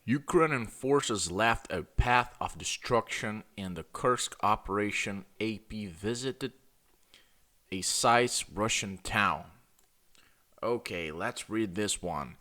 Ukrainian forces left a path of destruction in the Kursk operation. AP visited a sized Russian town. Okay, let's read this one.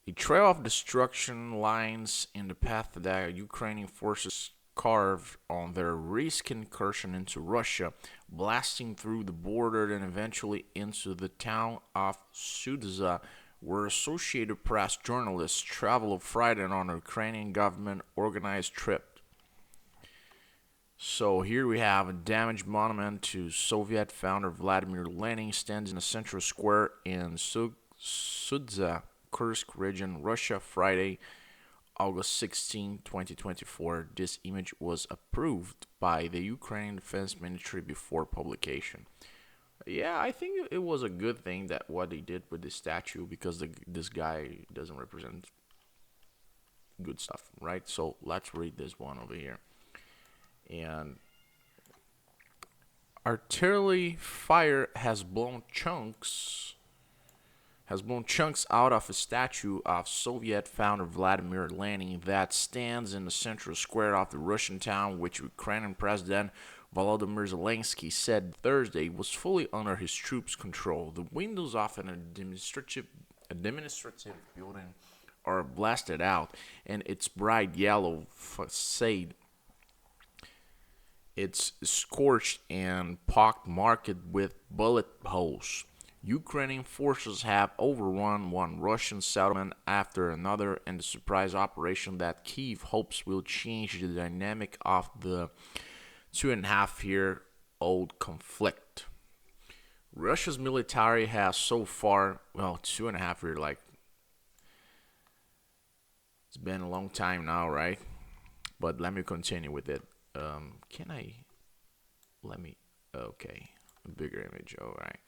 A trail of destruction lies in the path that Ukrainian forces carved on their recent incursion into Russia, blasting through the border and eventually into the town of Sudzha, where Associated Press journalists traveled Friday on a Ukrainian government organized trip. So here we have a damaged monument to Soviet founder Vladimir Lenin stands in a central square in Sudzha, Kursk region, Russia, Friday, August 16, 2024. This image was approved by the Ukrainian Defense Ministry before publication. Yeah, I think it was a good thing that what they did with this statue because this guy doesn't represent good stuff, right? So let's read this one over here. And artillery fire has blown chunks out of a statue of Soviet founder Vladimir Lenin that stands in the central square of the Russian town, which Ukrainian President Volodymyr Zelenskyy said Thursday was fully under his troops' control. The windows of an administrative building are blasted out, and its bright yellow facade it's scorched and pockmarked with bullet holes. Ukrainian forces have overrun one Russian settlement after another in the surprise operation that Kyiv hopes will change the dynamic of the 2.5-year-old conflict. Russia's military has so far, well, 2.5 years, like, it's been a long time now, right? But let me continue with it. Okay, a bigger image, alright.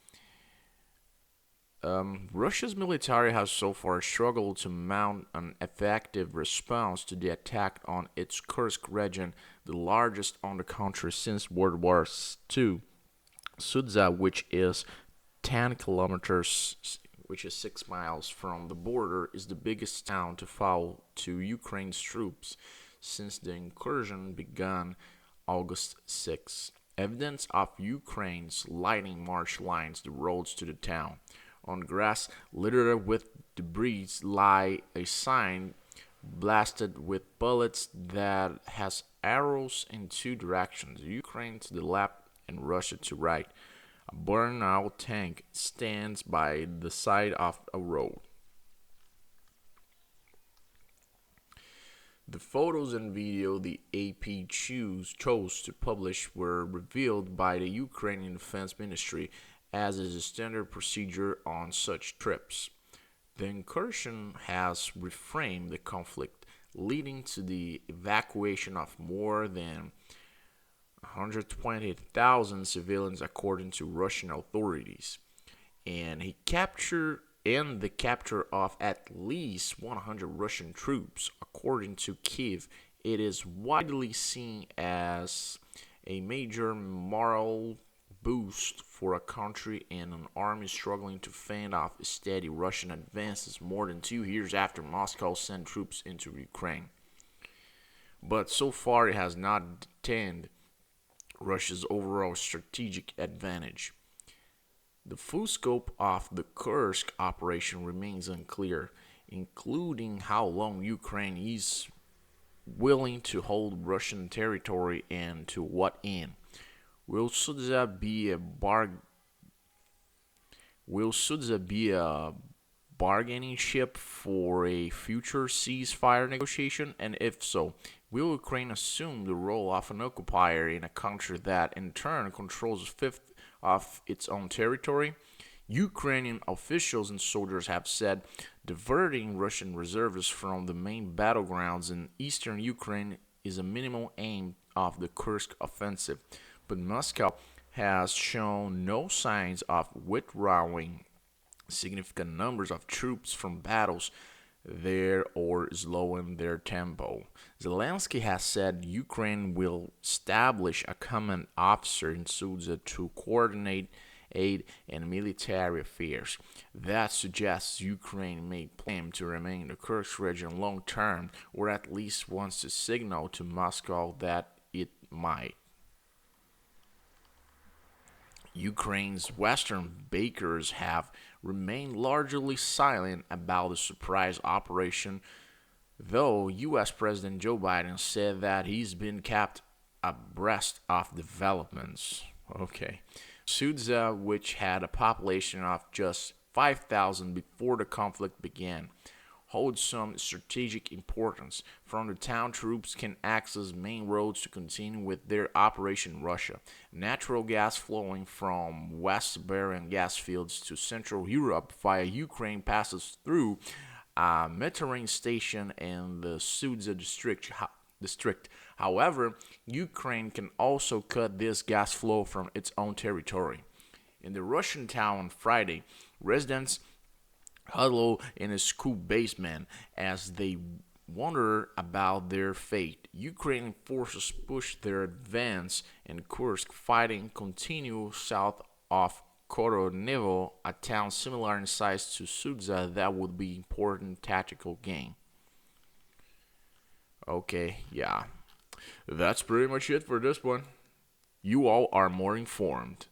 Russia's military has so far struggled to mount an effective response to the attack on its Kursk region, the largest on the country since World War II. Sudzha, which is 10 kilometers, which is 6 miles from the border, is the biggest town to fall to Ukraine's troops since the incursion began August 6. Evidence of Ukraine's lightning march lines the roads to the town. On grass littered with debris lie a sign blasted with bullets that has arrows in two directions, Ukraine to the left and Russia to right. A burned-out tank stands by the side of a road. The photos and video the AP chose to publish were revealed by the Ukrainian Defense Ministry, as is a standard procedure on such trips. The incursion has reframed the conflict, leading to the evacuation of more than 120,000 civilians, according to Russian authorities, and the capture of at least 100 Russian troops, according to Kyiv. It is widely seen as a major moral boost for a country and an army struggling to fend off steady Russian advances more than 2 years after Moscow sent troops into Ukraine. But so far it has not detained Russia's overall strategic advantage. The full scope of the Kursk operation remains unclear, including how long Ukraine is willing to hold Russian territory and to what end. Will Sudzha be a bargaining chip for a future ceasefire negotiation? And if so, will Ukraine assume the role of an occupier in a country that in turn controls a fifth of its own territory? Ukrainian officials and soldiers have said diverting Russian reservists from the main battlegrounds in eastern Ukraine is a minimal aim of the Kursk offensive, but Moscow has shown no signs of withdrawing significant numbers of troops from battles there or slowing their tempo. Zelensky has said Ukraine will establish a command officer in Sudzha to coordinate aid, and military affairs. That suggests Ukraine may plan to remain in the Kursk region long term, or at least wants to signal to Moscow that it might. Ukraine's Western backers have remained largely silent about the surprise operation, though U.S. President Joe Biden said that he's been kept abreast of developments. Okay. Sudzha, which had a population of just 5,000 before the conflict began, holds some strategic importance. From the town, troops can access main roads to continue with their Operation Russia. Natural gas flowing from West Siberian gas fields to Central Europe via Ukraine passes through a metering station in the Sudzha district. However, Ukraine can also cut this gas flow from its own territory. In the Russian town on Friday, residents huddle in a school basement as they wonder about their fate. Ukrainian forces push their advance in Kursk. Fighting continues south of Koronevo, a town similar in size to Sudzha that would be important tactical gain. Okay, yeah. That's pretty much it for this one. You all are more informed.